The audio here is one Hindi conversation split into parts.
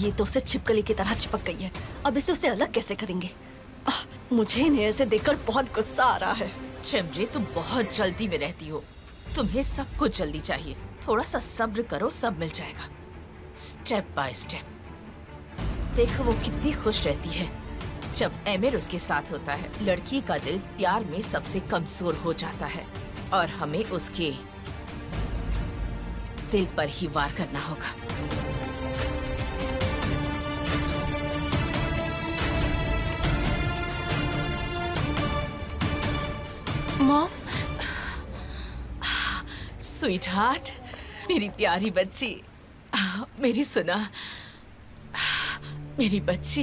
ये तो उसे छिपकली की तरह चिपक गई है। अब इसे उसे अलग कैसे करेंगे? मुझे इन्हें ऐसे देखकर बहुत गुस्सा आ रहा है। चिमरे, तुम बहुत जल्दी में रहती हो। तुम्हें सब कुछ जल्दी चाहिए। थोड़ा सा सब्र करो, सब मिल जाएगा स्टेप बाय स्टेप। देखो वो कितनी खुश रहती है जब एमिर उसके साथ होता है। लड़की का दिल प्यार में सबसे कमजोर हो जाता है और हमें उसके दिल पर ही वार करना होगा। मॉम, स्वीट हार्ट, मेरी प्यारी बच्ची, मेरी सुना, मेरी बच्ची,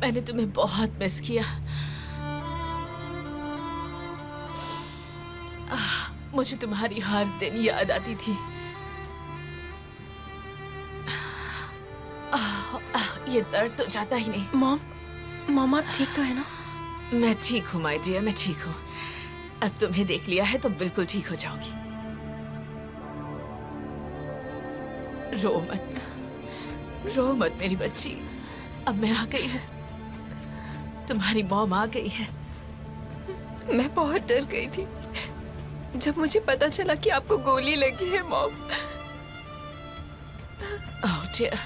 मैंने तुम्हें बहुत मिस किया। मुझे तुम्हारी हर दिन याद आती थी। ये दर्द तो जाता ही नहीं। मॉम आप ठीक तो है ना? मैं ठीक हूँ माय डियर, मैं ठीक हूँ। अब तुम्हें देख लिया है तो बिल्कुल ठीक हो जाओगी। रो मत मेरी बच्ची। अब मैं आ गई हूँ, तुम्हारी मॉम आ गई है। मैं बहुत डर गई थी जब मुझे पता चला कि आपको गोली लगी है मॉम। Oh dear.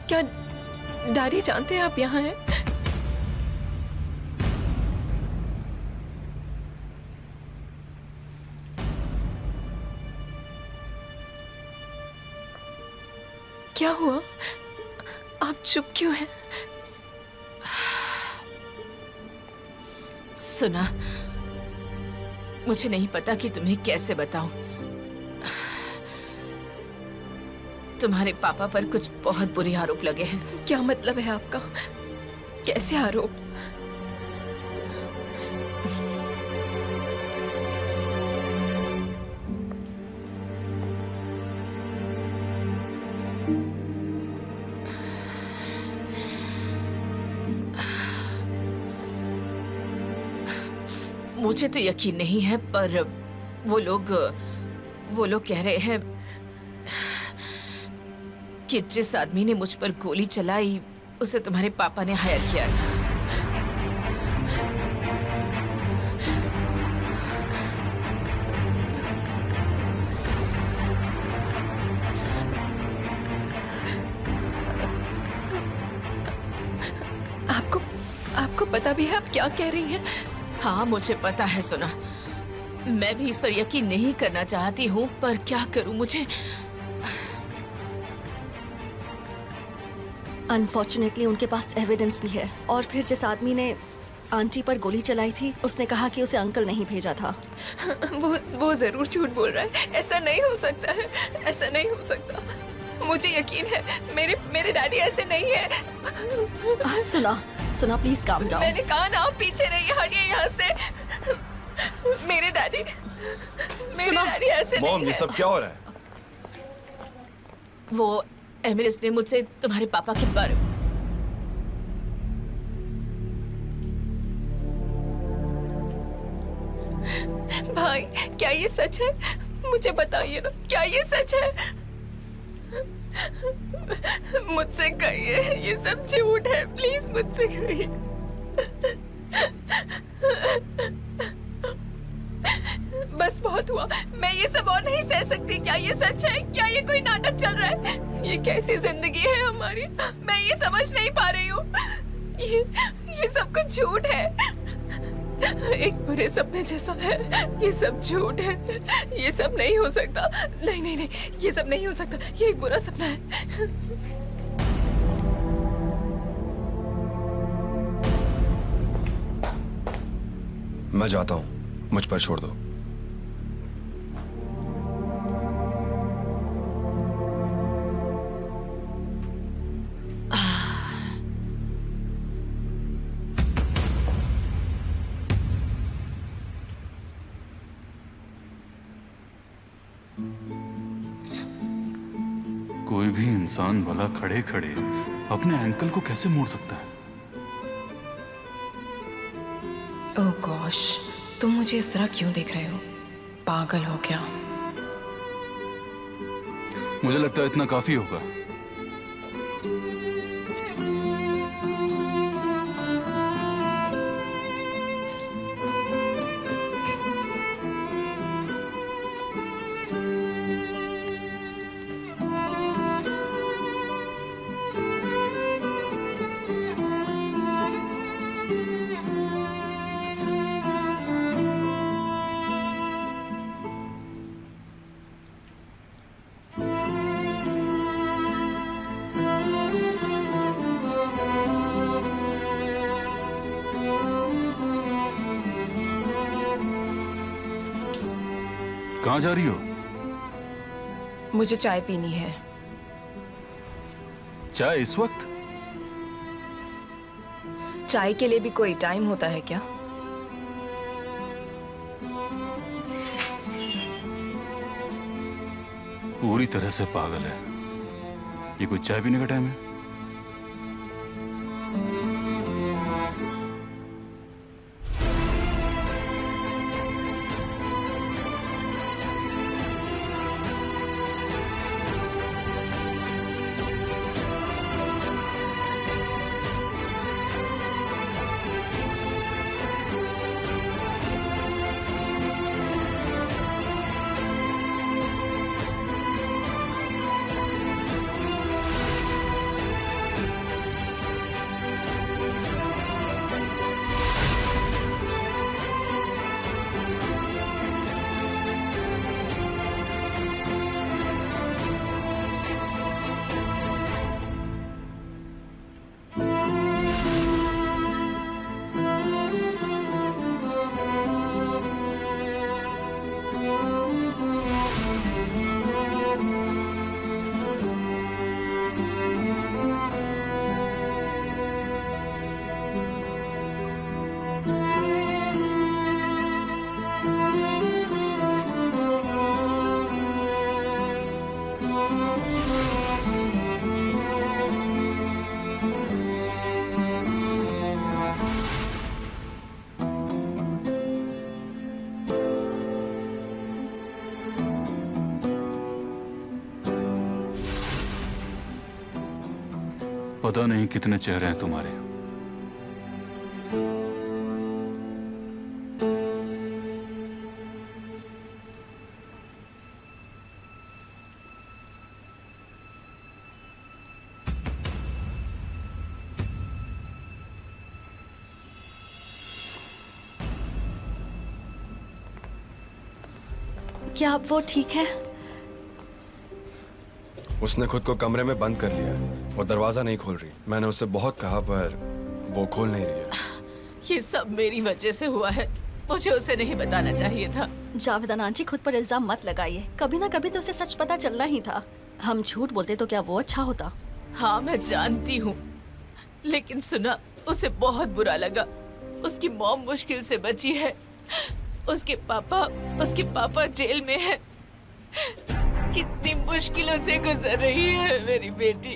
क्या डैडी जानते हैं आप यहाँ हैं? क्या हुआ? आप चुप क्यों हैं? सुना, मुझे नहीं पता कि तुम्हें कैसे बताऊं। तुम्हारे पापा पर कुछ बहुत बुरे आरोप लगे हैं। क्या मतलब है आपका? कैसे आरोप? मुझे तो यकीन नहीं है, पर वो लोग कह रहे हैं कि जिस आदमी ने मुझ पर गोली चलाई उसे तुम्हारे पापा ने हायर किया था। आपको पता भी है आप क्या कह रही हैं? हाँ मुझे पता है सुना। मैं भी इस पर यकीन नहीं करना चाहती हूँ, पर क्या करूँ मुझे। अनफॉर्चुनेटली उनके पास एविडेंस भी है। और फिर जिस आदमी ने आंटी पर गोली चलाई थी उसने कहा कि उसे अंकल नहीं भेजा था। वो जरूर झूठ बोल रहा है। ऐसा नहीं हो सकता है, ऐसा नहीं हो सकता। मुझे यकीन है मेरे डैडी ऐसे नहीं है। सुना प्लीज काम डाउन। मैंने कहा ना आप पीछे रहिए, हटिए यहाँ से। मेरे डैडी ऐसे नहीं है। ये सब क्या हो रहा है? वो एमिरस ने मुझसे तुम्हारे पापा के बारे में। भाई क्या ये सच है? मुझे बताइए ना, क्या ये सच है? मुझसे कहिए ये सब झूठ है, प्लीज मुझसे कहिए। बस बहुत हुआ, मैं ये सब और नहीं सह सकती। क्या ये सच है? क्या ये कोई नाटक चल रहा है? ये कैसी जिंदगी है हमारी? मैं ये समझ नहीं पा रही हूँ। ये सब कुछ झूठ है, एक बुरे सपने जैसा है। ये सब झूठ है, ये सब नहीं हो सकता। नहीं, ये सब नहीं हो सकता। ये एक बुरा सपना है। मैं जाता हूँ, मुझ पर छोड़ दो। कोई भी इंसान भला खड़े खड़े अपने एंकल को कैसे मोड़ सकता है? ओह गॉश, तुम मुझे इस तरह क्यों देख रहे हो? पागल हो क्या? मुझे लगता है इतना काफी होगा। कहाँ जा रही हो? मुझे चाय पीनी है। चाय इस वक्त? चाय के लिए भी कोई टाइम होता है क्या? पूरी तरह से पागल है। ये कोई चाय पीने का टाइम है? पता नहीं कितने चेहरे हैं तुम्हारे। क्या अब वो ठीक है? उसने खुद को कमरे में बंद कर लिया। वो दरवाजा नहीं खोल रही। मैंने उससे बहुत कहा पर वो खोल नहीं रही है। ये सब मेरी वजह से हुआ है। मुझे उसे नहीं बताना चाहिए था। जावेदन आंटी, खुद पर इल्जाम मत लगाइए। कभी ना कभी तो उसे सच पता चलना ही था। हम झूठ बोलते तो क्या वो अच्छा होता? हाँ मैं जानती हूँ, लेकिन सुना, उसे बहुत बुरा लगा। उसकी मॉम मुश्किल से बची है। उसके पापा जेल में है। कितनी मुश्किलों से गुजर रही है मेरी बेटी।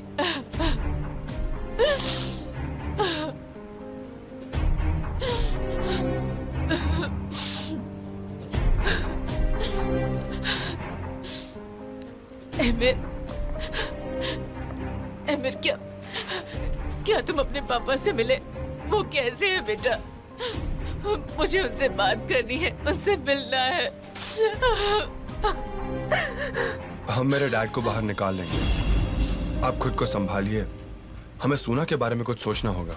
एमिर, क्या तुम अपने पापा से मिले? वो कैसे है बेटा? मुझे उनसे बात करनी है, उनसे मिलना है। हम मेरे डैड को बाहर निकाल लेंगे। आप खुद को संभालिए। हमें सूना के बारे में कुछ सोचना होगा।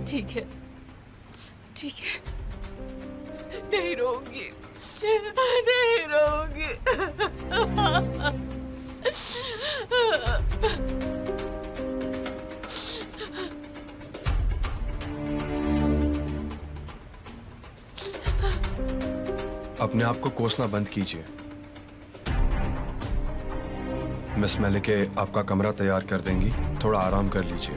ठीक है, ठीक है। नहीं रोऊंगी, नहीं रोऊंगी। अपने आप को कोसना बंद कीजिए। मिस मलिके आपका कमरा तैयार कर देंगी। थोड़ा आराम कर लीजिए।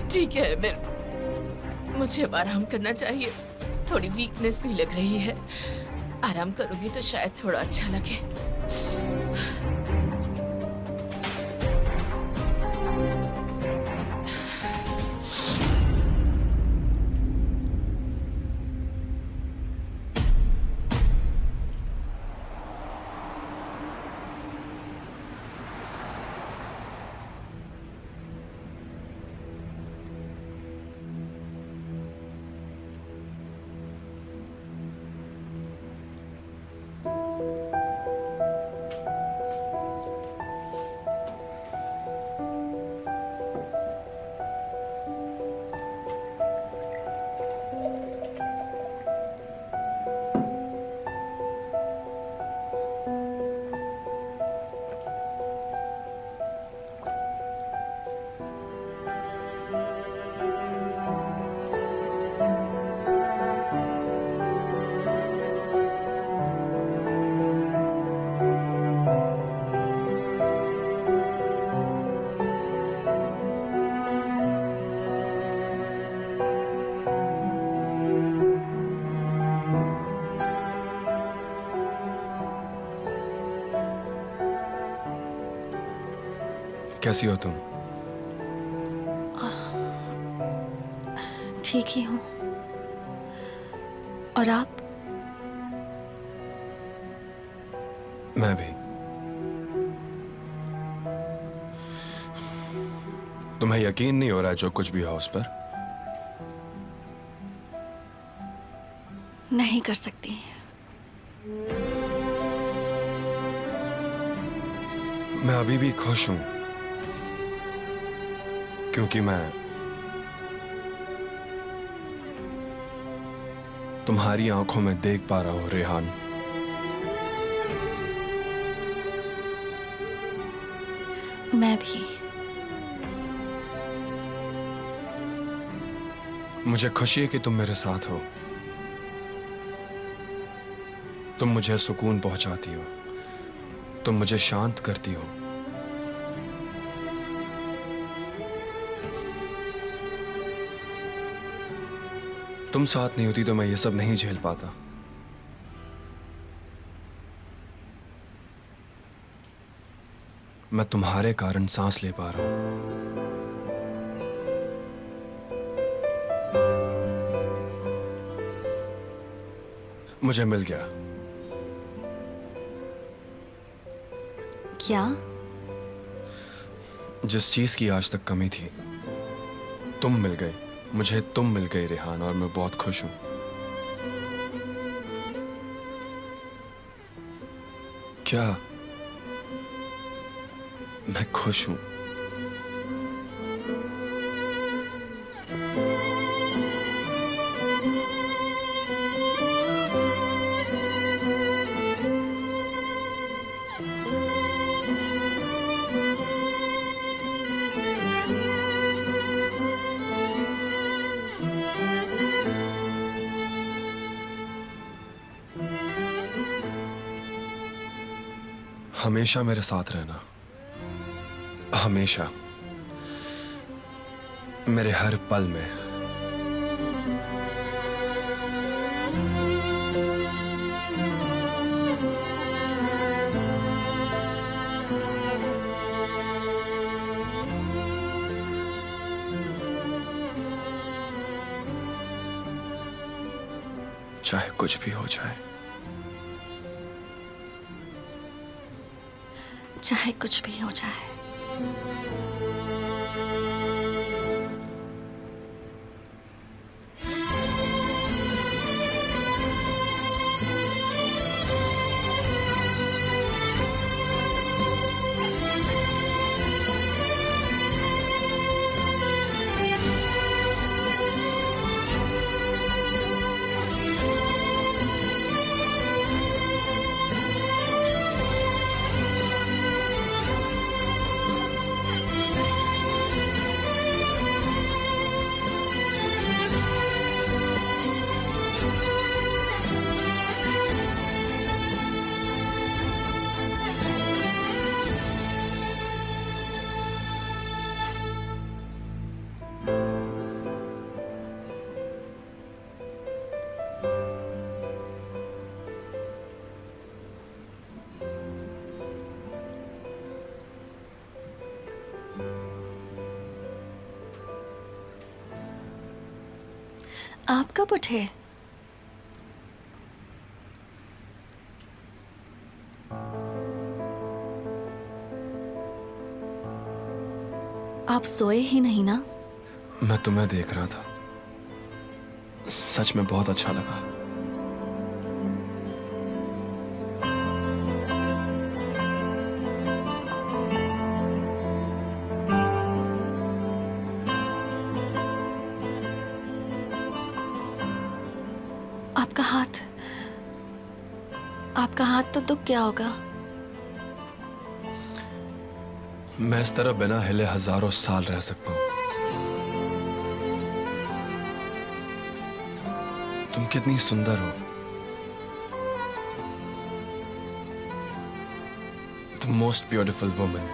ठीक है, मुझे अब आराम करना चाहिए। थोड़ी वीकनेस भी लग रही है। आराम करूंगी तो शायद थोड़ा अच्छा लगे। कैसी हो तुम? ठीक ही हूँ। और आप? मैं भी। तुम्हें यकीन नहीं हो रहा है जो कुछ भी हो उस पर? नहीं कर सकती। मैं अभी भी खुश हूं क्योंकि मैं तुम्हारी आंखों में देख पा रहा हूं रेहान। मैं भी। मुझे खुशी है कि तुम मेरे साथ हो। तुम मुझे सुकून पहुंचाती हो, तुम मुझे शांत करती हो। तुम साथ नहीं होती तो मैं ये सब नहीं झेल पाता। मैं तुम्हारे कारण सांस ले पा रहा हूं। मुझे मिल गया। क्या? जिस चीज की आज तक कमी थी, तुम मिल गई। मुझे तुम मिल गई रेहान, और मैं बहुत खुश हूं। क्या? मैं खुश हूं। हमेशा मेरे साथ रहना, हमेशा, मेरे हर पल में। चाहे कुछ भी हो जाए, चाहे कुछ भी हो जाए। आप कब उठे? आप सोए ही नहीं ना? मैं तुम्हें देख रहा था, सच में बहुत अच्छा लगा। आपका हाथ तो दुख गया होगा। मैं इस तरह बिना हिले हजारों साल रह सकता हूं। तुम कितनी सुंदर हो, द मोस्ट ब्यूटिफुल वुमन।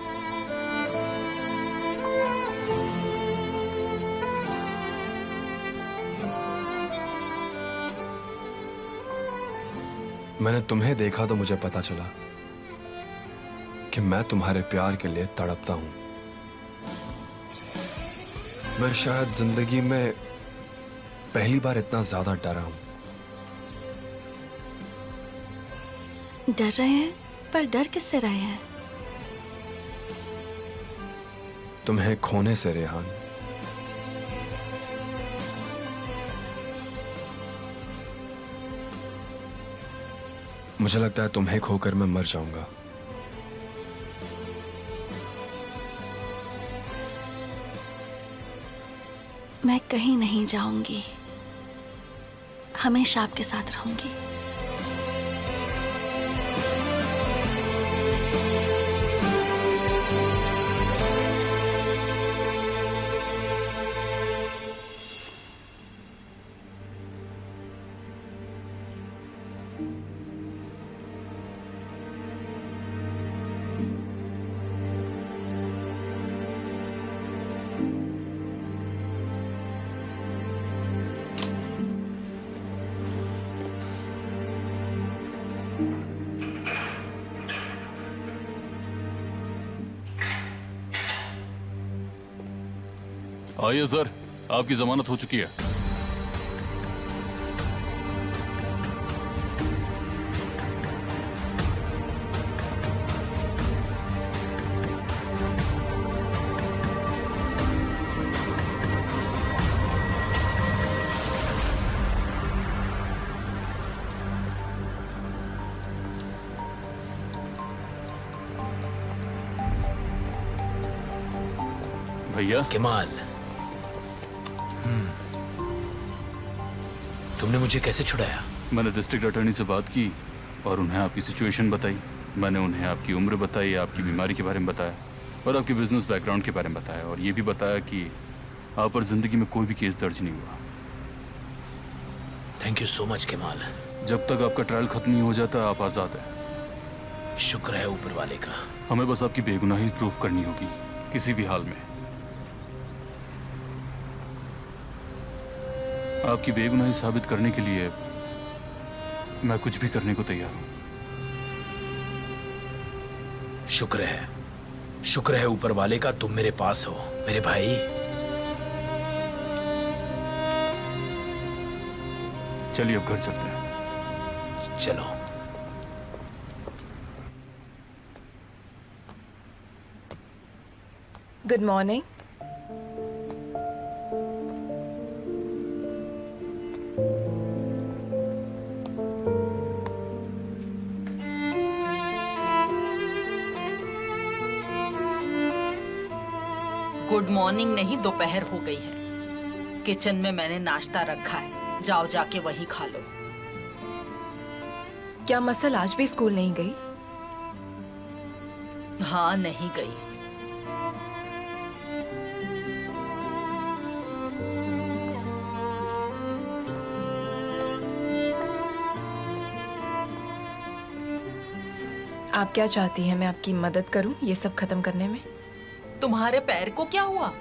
मैंने तुम्हें देखा तो मुझे पता चला कि मैं तुम्हारे प्यार के लिए तड़पता हूं। मैं शायद जिंदगी में पहली बार इतना ज्यादा डरा हूं। डर रहे हैं? पर डर किससे रहे हैं? तुम्हें खोने से रेहान। मुझे लगता है तुम्हें खोकर मैं मर जाऊंगा। मैं कहीं नहीं जाऊंगी, हमेशा आपके साथ रहूंगी। आइए सर, आपकी जमानत हो चुकी है। भैया केमाल, तुमने मुझे कैसे छुड़ाया? मैंने डिस्ट्रिक्ट अटॉर्नी से बात की और उन्हें आपकी सिचुएशन बताई। मैंने उन्हें आपकी उम्र बताई, आपकी बीमारी के बारे में बताया और आपके बिजनेस बैकग्राउंड के बारे में बताया, और ये भी बताया कि आप पर जिंदगी में कोई भी केस दर्ज नहीं हुआ। Thank you so much Kemal. जब तक आपका ट्रायल खत्म नहीं हो जाता आप आज़ाद हैं। शुक्र है ऊपर वाले का। हमें बस आपकी बेगुनाही प्रूफ करनी होगी किसी भी हाल में। आपकी बेगुनाही साबित करने के लिए मैं कुछ भी करने को तैयार हूं। शुक्र है ऊपर वाले का तुम मेरे पास हो मेरे भाई। चलिए अब घर चलते हैं। चलो। Good morning. गुड मॉर्निंग नहीं, दोपहर हो गई है। किचन में मैंने नाश्ता रखा है, जाओ जाके वही खा लो। क्या मसल आज भी स्कूल नहीं गई? हाँ, नहीं गई। आप क्या चाहती हैं मैं आपकी मदद करूं ये सब खत्म करने में? तुम्हारे पैर को क्या हुआ?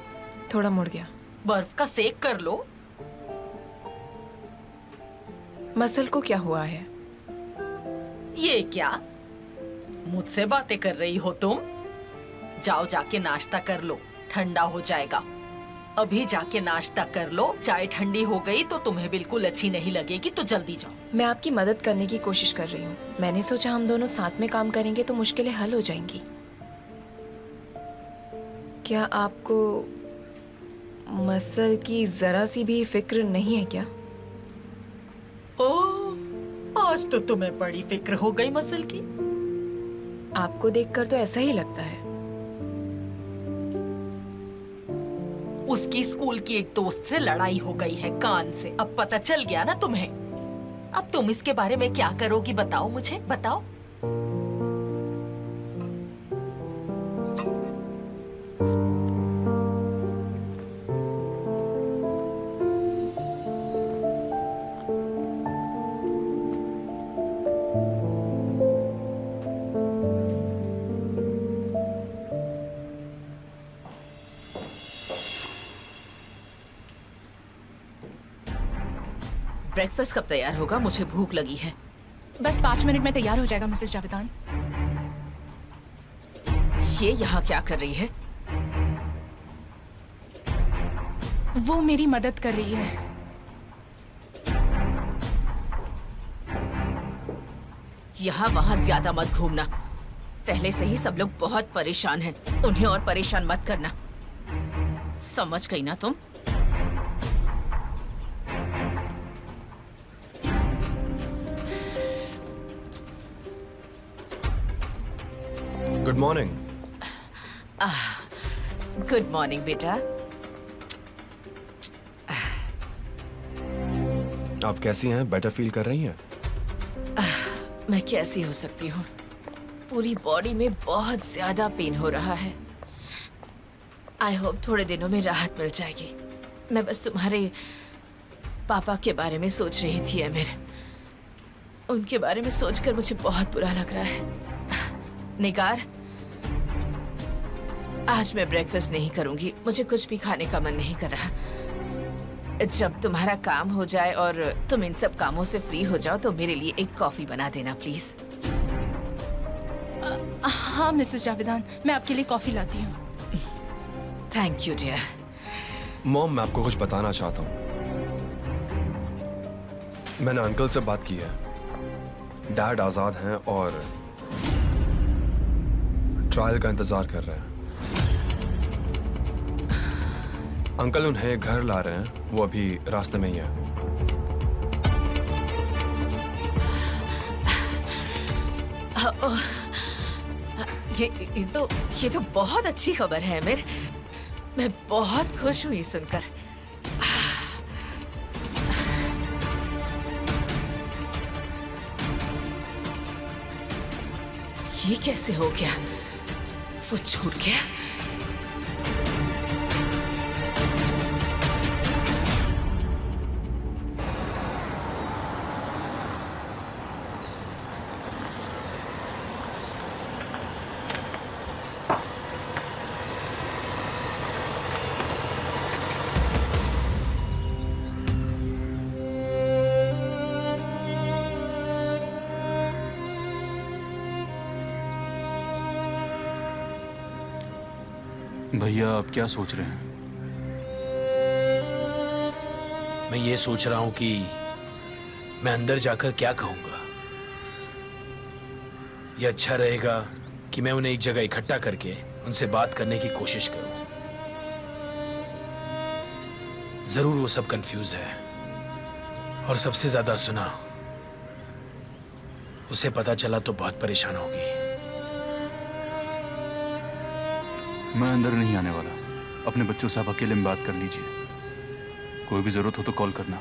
थोड़ा मुड़ गया। बर्फ का सेक कर लो। मसल को क्या हुआ है? ये क्या मुझसे बातें कर रही हो तुम? जाओ जाके नाश्ता कर लो, ठंडा हो जाएगा। अभी जाके नाश्ता कर लो। चाय ठंडी हो गई तो तुम्हें बिल्कुल अच्छी नहीं लगेगी, तो जल्दी जाओ। मैं आपकी मदद करने की कोशिश कर रही हूँ। मैंने सोचा हम दोनों साथ में काम करेंगे तो मुश्किलें हल हो जाएंगी। क्या आपको मसल की जरा सी भी फिक्र नहीं है क्या? ओह, आज तो तुम्हें बड़ी फिक्र हो गई मसल की। आपको देखकर तो ऐसा ही लगता है। उसकी स्कूल की एक दोस्त से लड़ाई हो गई है कान से। अब पता चल गया ना तुम्हें। अब तुम इसके बारे में क्या करोगी बताओ मुझे, बताओ। ब्रेकफास्ट कब तैयार होगा? मुझे भूख लगी है। बस 5 मिनट में तैयार हो जाएगा मिसेस जावेदान। ये यहाँ क्या कर रही है? वो मेरी मदद कर रही है। यहाँ वहाँ ज्यादा मत घूमना। पहले से ही सब लोग बहुत परेशान हैं। उन्हें और परेशान मत करना। समझ गई ना तुम? Good morning. गुड मॉर्निंग बेटा। आप कैसी हैं? बेटर फील कर रही हैं? मैं कैसी हो सकती हूँ? पूरी बॉडी में बहुत ज्यादा पेन हो रहा है। आई होप थोड़े दिनों में राहत मिल जाएगी। मैं बस तुम्हारे पापा के बारे में सोच रही थी अमीर। उनके बारे में सोचकर मुझे बहुत बुरा लग रहा है। निगार, आज मैं ब्रेकफास्ट नहीं करूंगी। मुझे कुछ भी खाने का मन नहीं कर रहा। जब तुम्हारा काम हो जाए और तुम इन सब कामों से फ्री हो जाओ तो मेरे लिए एक कॉफी बना देना प्लीज। हाँ मिसेस जावेदान, मैं आपके लिए कॉफी लाती हूँ। Thank you dear. मॉम, मैं आपको कुछ बताना चाहता हूँ। मैंने अंकल से बात की है। डैड आजाद हैं और ट्रायल का इंतजार कर रहे हैं। अंकल उन्हें घर ला रहे हैं। वो अभी रास्ते में ही है। ये तो बहुत अच्छी खबर है अमीर। मैं बहुत खुश हुई सुनकर। ये कैसे हो गया? वो छूट गया? भैया, आप क्या सोच रहे हैं? मैं ये सोच रहा हूं कि मैं अंदर जाकर क्या कहूंगा। ये अच्छा रहेगा कि मैं उन्हें एक जगह इकट्ठा करके उनसे बात करने की कोशिश करूं। जरूर वो सब कंफ्यूज है और सबसे ज्यादा सुना उसे पता चला तो बहुत परेशान होगी। मैं अंदर नहीं आने वाला। अपने बच्चों से आप अकेले में बात कर लीजिए। कोई भी जरूरत हो तो कॉल करना।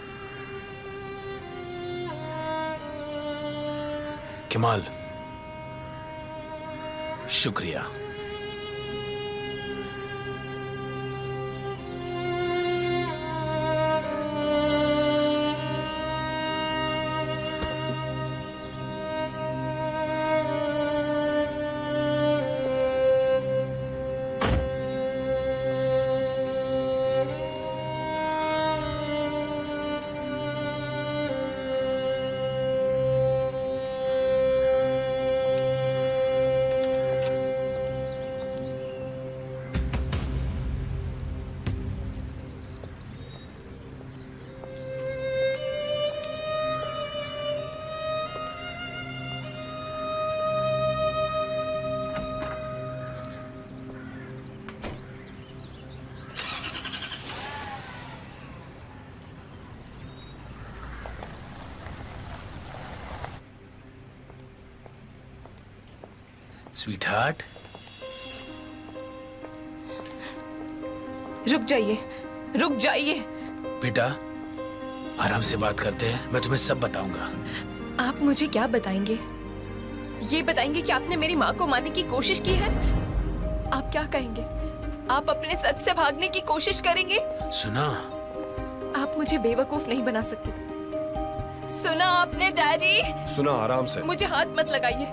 कमाल, शुक्रिया। स्वीटहार्ट, रुक जाइए, रुक जाइए। बेटा आराम से बात करते हैं, मैं तुम्हें सब बताऊंगा। आप मुझे क्या बताएंगे? ये बताएंगे कि आपने मेरी माँ को मारने की कोशिश की है? आप क्या कहेंगे? आप अपने सच से भागने की कोशिश करेंगे? सुना, आप मुझे बेवकूफ नहीं बना सकते। सुना आपने डैडी? सुना, आराम से। मुझे हाथ मत लगाइए,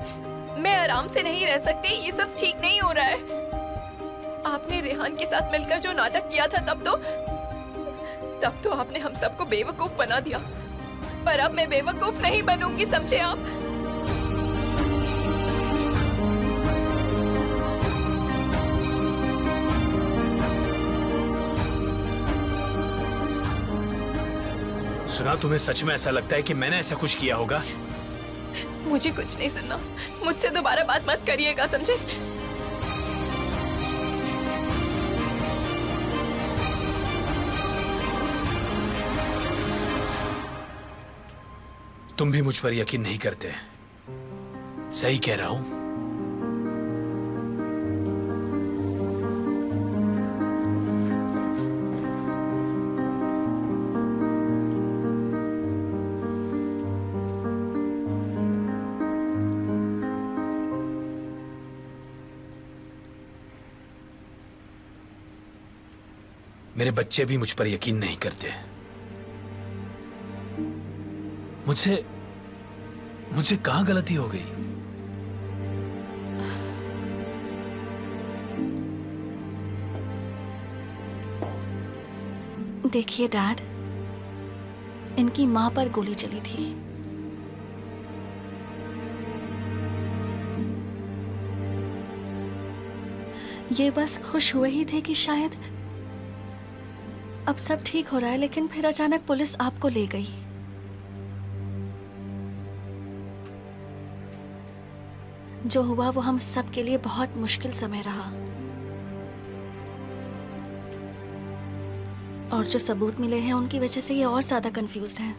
मैं आराम से नहीं रह सकती। ये सब ठीक नहीं हो रहा है। आपने रेहान के साथ मिलकर जो नाटक किया था तब तो आपने हम सबको बेवकूफ बना दिया, पर अब मैं बेवकूफ नहीं बनूंगी, समझे आप? सुना, तुम्हें सच में ऐसा लगता है कि मैंने ऐसा कुछ किया होगा? मुझे कुछ नहीं सुनना, मुझसे दोबारा बात मत करिएगा, समझे? तुम भी मुझ पर यकीन नहीं करते। सही कह रहा हूं। मेरे बच्चे भी मुझ पर यकीन नहीं करते। मुझसे कहां गलती हो गई? देखिए डैड, इनकी मां पर गोली चली थी। ये बस खुश हुए ही थे कि शायद अब सब ठीक हो रहा है, लेकिन फिर अचानक पुलिस आपको ले गई। जो हुआ वो हम सब के लिए बहुत मुश्किल समय रहा, और जो सबूत मिले हैं उनकी वजह से ये और ज्यादा कंफ्यूज्ड है।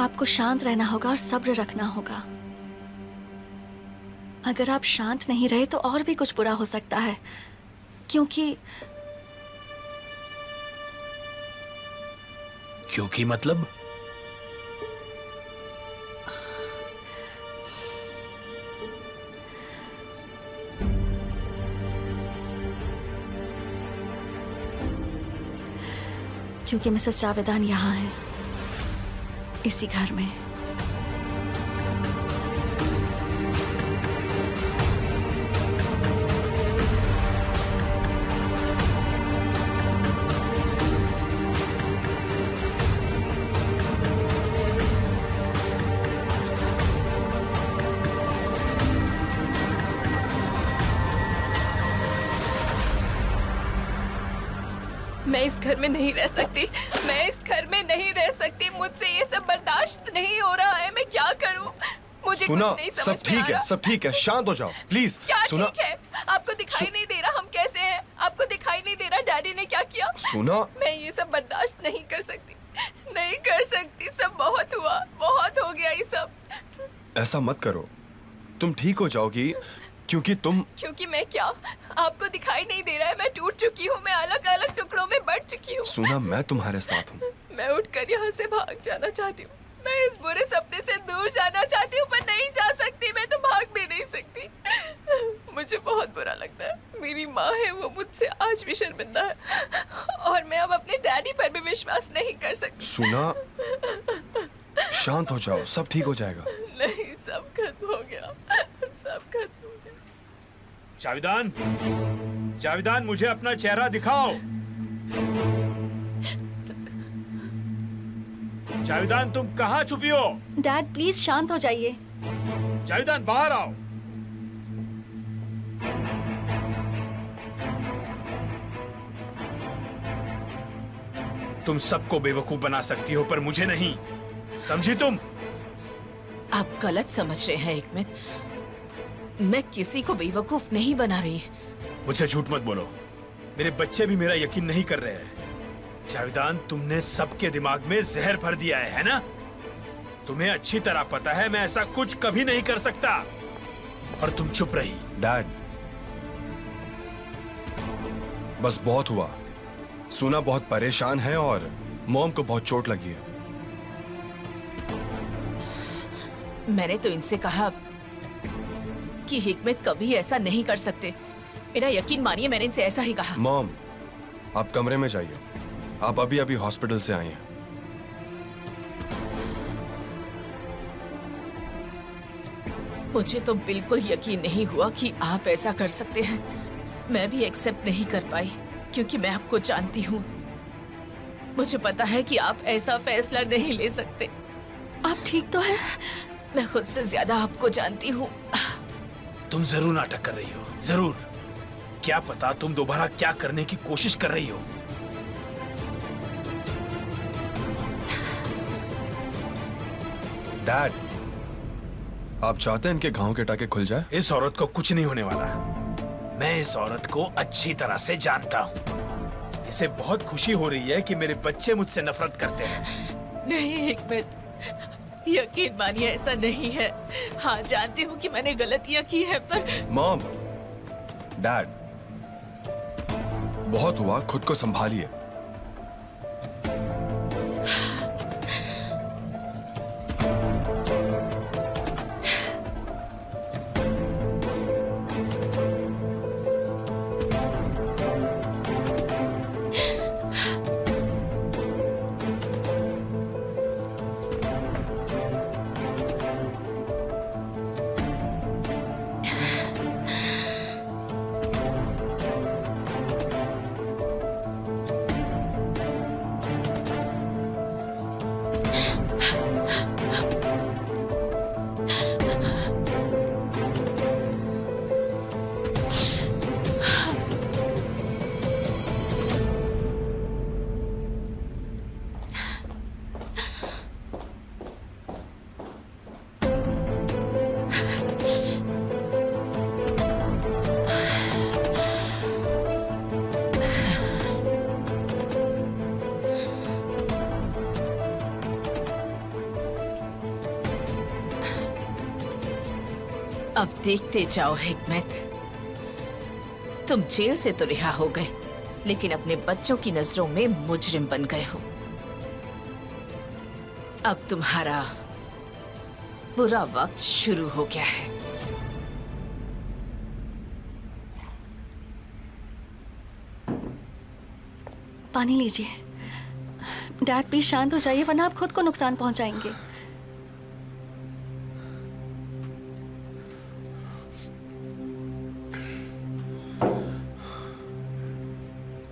आपको शांत रहना होगा और सब्र रखना होगा। अगर आप शांत नहीं रहे तो और भी कुछ बुरा हो सकता है, क्योंकि मतलब? क्योंकि मिसेस जावेदान यहाँ है, इसी घर में। मैं इस घर में नहीं रह सकती, मैं इस घर में नहीं रह सकती। मुझसे ये सब बर्दाश्त नहीं हो रहा है। मैं क्या करूं? मुझे कुछ नहीं समझ में आ रहा। सब ठीक है, सब ठीक है, शांत हो जाओ प्लीज। क्या सुना, ठीक है? आपको दिखाई नहीं दे रहा हम कैसे हैं? आपको दिखाई नहीं दे रहा डैडी ने क्या किया? सुना, मैं ये सब बर्दाश्त नहीं कर सकती, नहीं कर सकती। सब बहुत हुआ, बहुत हो गया ये सब। ऐसा मत करो, तुम ठीक हो जाओगी। क्योंकि मैं क्या? आपको दिखाई नहीं दे रहा है? मैं टूट चुकी हूँ, मैं अलग अलग टुकड़ों में बढ़ चुकी हूँ। सुना, मैं तुम्हारे साथ हूँ। मैं उठकर यहाँ से भाग जाना चाहती हूँ। मैं इस बुरे सपने से दूर जाना चाहती हूँ, पर नहीं जा सकती। मैं तो भाग भी नहीं सकती। मुझे बहुत बुरा लगता है। मेरी माँ है, वो मुझसे आज भी शर्मिंदा है, और मैं अब अपने डैडी पर भी विश्वास नहीं कर सकती। सुना, शांत हो जाओ, सब ठीक हो जाएगा। नहीं, सब खत्म हो गया, सब खत्म हो गया। जावेदान, जावेदान, मुझे अपना चेहरा दिखाओ। जावेदान, तुम कहाँ छुपी हो? डैड प्लीज शांत हो जाइए। जावेदान, बाहर आओ। तुम सबको बेवकूफ बना सकती हो, पर मुझे नहीं, समझी तुम? आप गलत समझ रहे हैं हिकमत। मैं किसी को बेवकूफ नहीं बना रही। मुझसे झूठ मत बोलो, मेरे बच्चे भी मेरा यकीन नहीं कर रहे हैं। जावेदान, तुमने सबके दिमाग में जहर भर दिया है ना? तुम्हें अच्छी तरह पता है मैं ऐसा कुछ कभी नहीं कर सकता। और तुम चुप रही। डैड, बस बहुत हुआ। सुना बहुत परेशान है और मॉम को बहुत चोट लगी है। मैंने तो इनसे कहा कि हिकमत कभी ऐसा नहीं कर सकते। मेरा यकीन मानिए, मैंने इनसे ऐसा ही कहा। मॉम, आप कमरे में जाइए। आप अभी अभी हॉस्पिटल से आई हैं। मुझे तो बिल्कुल यकीन नहीं हुआ कि आप ऐसा कर सकते हैं। मैं भी एक्सेप्ट नहीं कर पाई क्योंकि मैं आपको जानती हूँ। मुझे पता है कि आप ऐसा फैसला नहीं ले सकते। आप ठीक तो हैं? मैं खुद से ज्यादा आपको जानती हूँ। तुम जरूर नाटक कर रही हो, जरूर। क्या पता तुम दोबारा क्या करने की कोशिश कर रही हो। डैड, आप चाहते हैं इनके घावों के टाके खुल जाए? इस औरत को कुछ नहीं होने वाला। मैं इस औरत को अच्छी तरह से जानता हूँ। इसे बहुत खुशी हो रही है कि मेरे बच्चे मुझसे नफरत करते हैं। नहीं हिकमत, यकीन मानिए ऐसा नहीं है। हाँ, जानती हूँ कि मैंने गलतियाँ की है, पर मॉम, डैड, बहुत हुआ, खुद को संभालिए। अब देखते जाओ हिकमत, तुम जेल से तो रिहा हो गए, लेकिन अपने बच्चों की नजरों में मुजरिम बन गए हो। अब तुम्हारा बुरा वक्त शुरू हो गया है। पानी लीजिए। डैड प्लीज शांत हो जाइए, वरना आप खुद को नुकसान पहुंचाएंगे।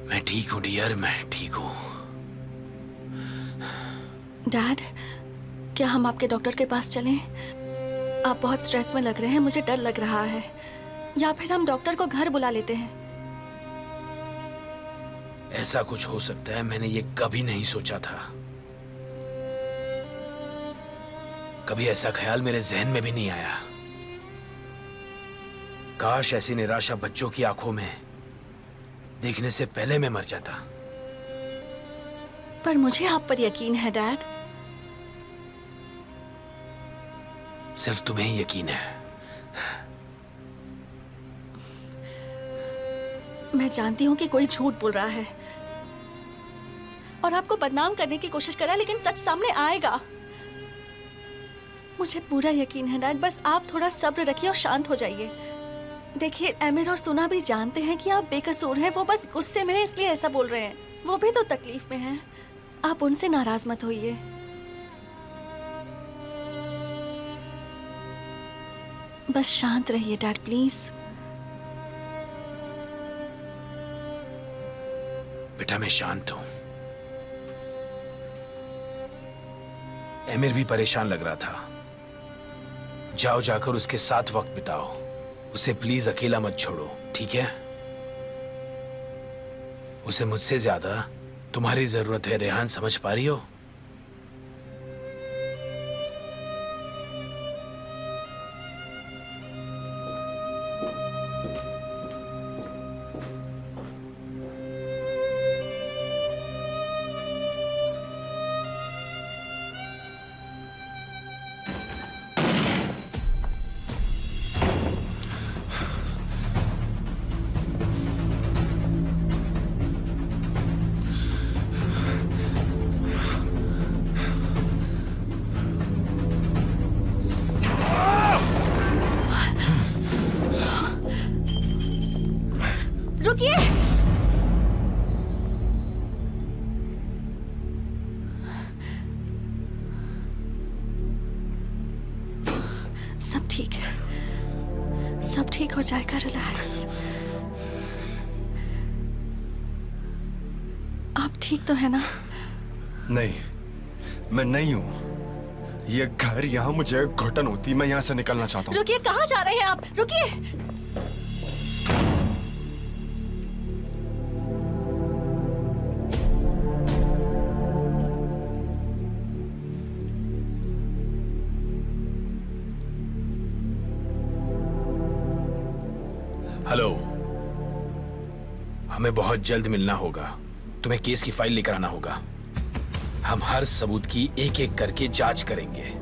मैं ठीक हूँ डियर, मैं ठीक हूँ। डैड, क्या हम आपके डॉक्टर के पास चलें? आप बहुत स्ट्रेस में लग रहे हैं, मुझे डर लग रहा है। या फिर हम डॉक्टर को घर बुला लेते हैं। ऐसा कुछ हो सकता है, मैंने ये कभी नहीं सोचा था। कभी ऐसा ख्याल मेरे जहन में भी नहीं आया। काश ऐसी निराशा बच्चों की आंखों में देखने से पहले मैं मर जाता। पर मुझे आप पर यकीन है डैड। सिर्फ तुम्हें ही यकीन है। मैं जानती हूँ कि कोई झूठ बोल रहा है और आपको बदनाम करने की कोशिश कर रहा है, लेकिन सच सामने आएगा। मुझे पूरा यकीन है डैड, बस आप थोड़ा सब्र रखिए और शांत हो जाइए। देखिए, एमिर और सुना भी जानते हैं कि आप बेकसूर हैं। वो बस गुस्से में हैं, इसलिए ऐसा बोल रहे हैं। वो भी तो तकलीफ में हैं। आप उनसे नाराज मत होइए। बस शांत रहिए डैड, प्लीज। बेटा मैं शांत हूं। एमिर भी परेशान लग रहा था। जाओ जाकर उसके साथ वक्त बिताओ। उसे प्लीज अकेला मत छोड़ो, ठीक है? उसे मुझसे ज्यादा तुम्हारी जरूरत है, रेहान, समझ पा रही हो? सब ठीक है, सब ठीक हो जाएगा, रिलैक्स। आप ठीक तो है ना? नहीं, मैं नहीं हूं। ये घर, यहाँ मुझे घुटन होती, मैं यहाँ से निकलना चाहता हूँ। रुकिए, कहाँ जा रहे हैं आप? रुकिए। हेलो, हमें बहुत जल्द मिलना होगा। तुम्हें केस की फाइल लेकर आना होगा। हम हर सबूत की एक एक करके जांच करेंगे।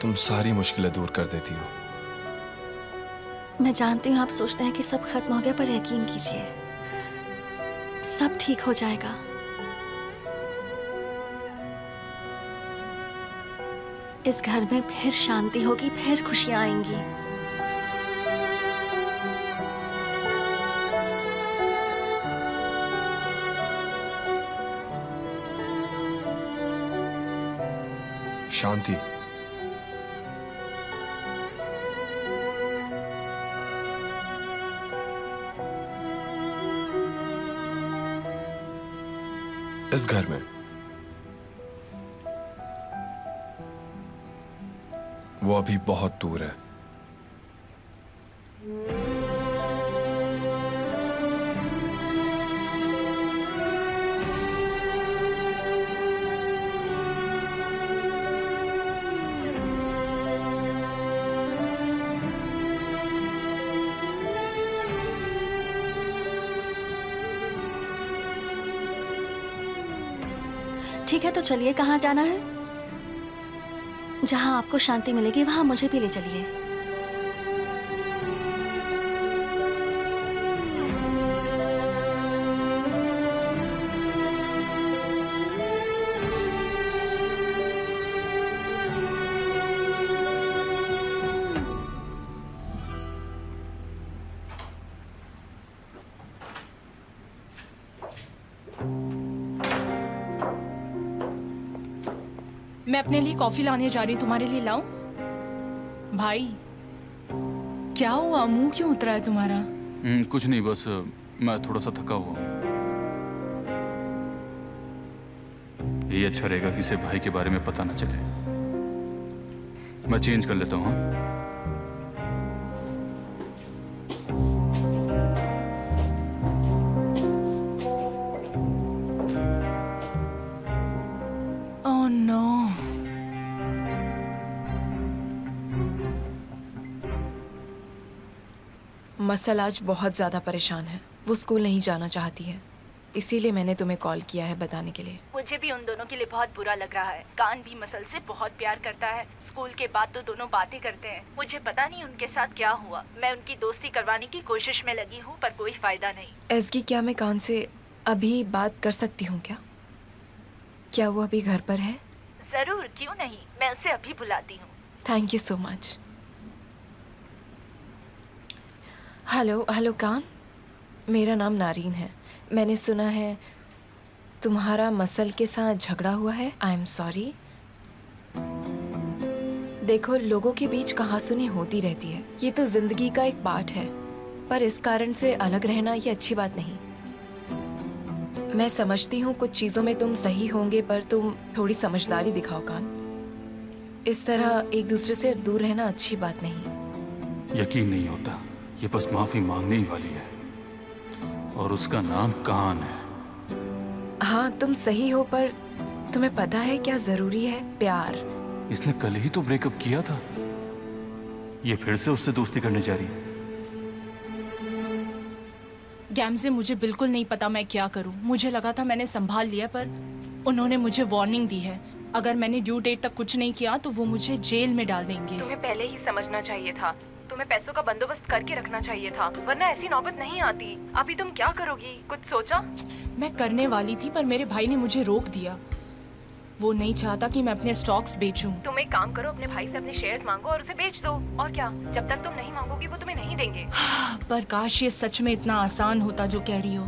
तुम सारी मुश्किलें दूर कर देती हो। मैं जानती हूँ आप सोचते हैं कि सब खत्म हो गया, पर यकीन कीजिए सब ठीक हो जाएगा। इस घर में फिर शांति होगी, फिर खुशियां आएंगी। शांति। इस घर में वो अभी बहुत दूर है। ठीक है, तो चलिए, कहाँ जाना है? जहाँ आपको शांति मिलेगी वहाँ मुझे भी ले चलिए। मैं अपने लिए कॉफी लाने जा रही हूँ, तुम्हारे लिए लाऊं? भाई क्या हुआ, मुंह क्यों उतरा है तुम्हारा? कुछ नहीं, बस मैं थोड़ा सा थका हुआ हूँ। ये अच्छा रहेगा कि इसे भाई के बारे में पता ना चले। मैं चेंज कर लेता हूँ। Oh no. मसल आज बहुत ज़्यादा परेशान है। वो स्कूल नहीं जाना चाहती है, इसीलिए मैंने तुम्हें कॉल किया है बताने के लिए। मुझे भी उन दोनों के लिए बहुत बुरा लग रहा है। कान भी मसल से बहुत प्यार करता है। स्कूल के बाद तो दोनों बातें करते हैं। मुझे पता नहीं उनके साथ क्या हुआ। मैं उनकी दोस्ती करवाने की कोशिश में लगी हूँ, पर कोई फायदा नहीं। एसगी, क्या मैं कान से अभी बात कर सकती हूँ क्या? क्या वो अभी घर पर है? जरूर, क्यों नहीं, मैं उसे अभी बुलाती हूँ। Thank you so much. Hello hello कान, मेरा नाम नारीन है। मैंने सुना है तुम्हारा मसल के साथ झगड़ा हुआ है। I am sorry. देखो, लोगों के बीच कहासुनी होती रहती है, ये तो जिंदगी का एक पार्ट है, पर इस कारण से अलग रहना ये अच्छी बात नहीं। मैं समझती हूँ कुछ चीज़ों में तुम सही होंगे, पर तुम थोड़ी समझदारी दिखाओ कान। इस तरह एक दूसरे से दूर रहना अच्छी बात नहीं। यकीन नहीं होता, ये बस माफी मांगने ही वाली है। और उसका नाम कान है। हाँ तुम सही हो, पर तुम्हें पता है क्या जरूरी है? प्यार। इसने कल ही तो ब्रेकअप किया था, ये फिर से उससे दोस्ती करने जा रही है। गैमज़े, मुझे बिल्कुल नहीं पता मैं क्या करूं। मुझे लगा था मैंने संभाल लिया, पर उन्होंने मुझे वार्निंग दी है। अगर मैंने ड्यू डेट तक कुछ नहीं किया तो वो मुझे जेल में डाल देंगे। तुम्हें पहले ही समझना चाहिए था। तुम्हें पैसों का बंदोबस्त करके रखना चाहिए था, वरना ऐसी नौबत नहीं आती। अभी तुम क्या करोगी, कुछ सोचा? मैं करने वाली थी, पर मेरे भाई ने मुझे रोक दिया। वो नहीं चाहता कि मैं अपने स्टॉक्स बेचूं। तुम एक काम करो, अपने भाई से अपने शेयर्स मांगो और उसे बेच दो। और क्या, जब तक तुम नहीं मांगोगी वो तुम्हें नहीं देंगे। पर काश ये सच में इतना आसान होता जो कह रही हो।